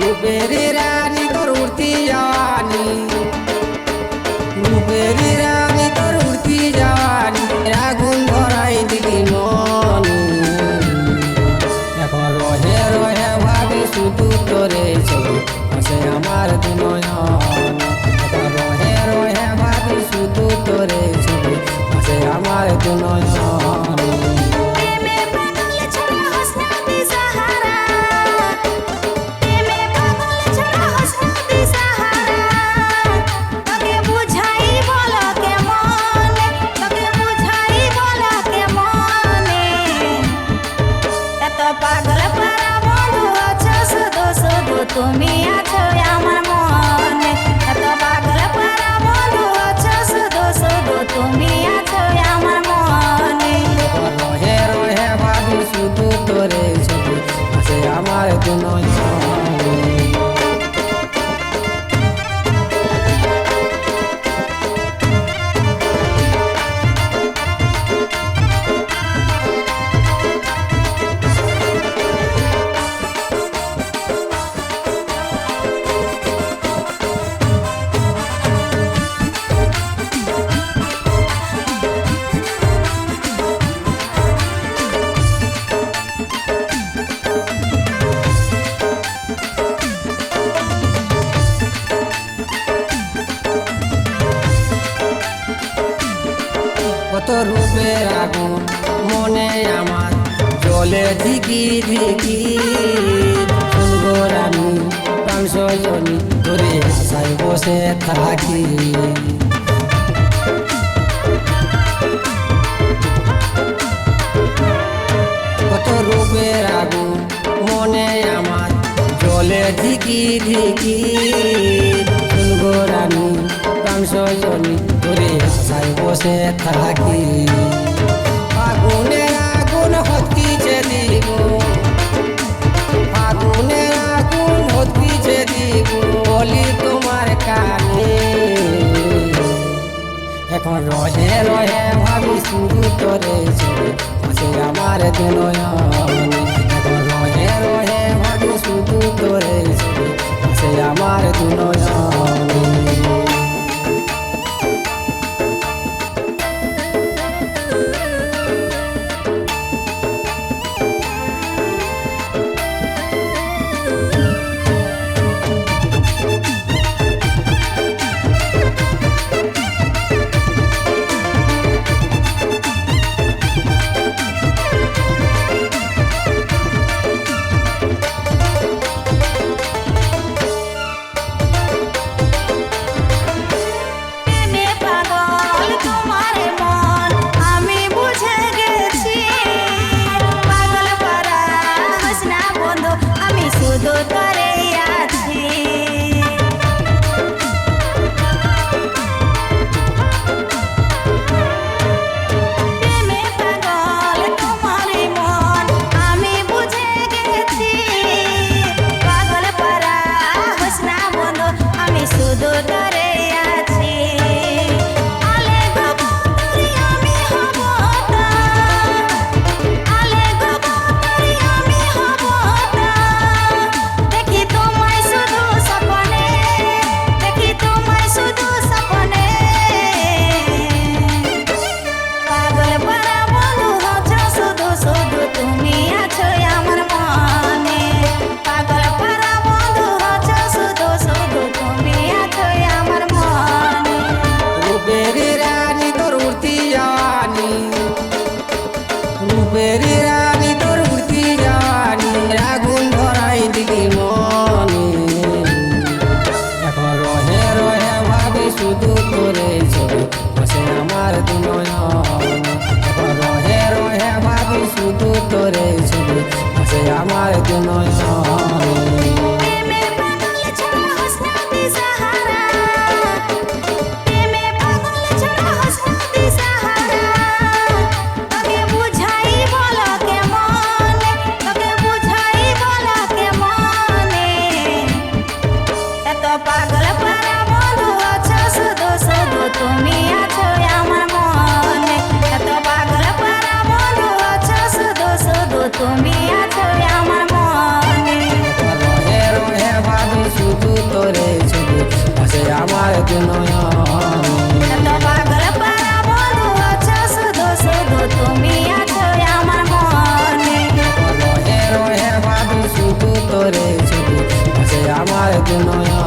রূপেরি রানী তোর উঠতি জওয়ানি, রূপেরি রানী তোর উঠতি জওয়ানি, আগুন ধরাই দিলি মনি। এখন রহে রহে ভাবি শুধু তোরে ছবি, আসে আমার দুনয়ন। এখন রহে রহে ভাবি শুধু তোরে ছবি, আসে আমার দুনয়ন। তুমি আছো আমার মনে, এত পাগল পারা বন্ধু আছো শুধু শুধু তুমি আছো আমার মনে। রহে রহে ভাবি শুধু তোরে ছবি, আসে আমার দুনয়ন। কত রূপের আগুন মনে আমার জ্বলে ধিকি ধিকি, শুনবো রানী প্রাণ সজনী ধরে আশায় বসে থাকি। কত রূপের আগুন মনে আমার জ্বলে ধিকি ধিকি, শুনবো রানী প্রাণ সজনী ধরে আশায় বসে থাকি। আগুনে আগুন হতকিছে দিব, আগুনে আগুন হতকিছে দিব, বলি তোমার কানে। এখন রহে রহে ভাবি শুধু তোরে ছবি, আসে আমার দুনয়ন। এখন রহে রহে ভাবি শুধু তোরে ছবি, আসে আমার দুনয়ন। দেখি তোরে ছবি আছে আমার দুনয়ন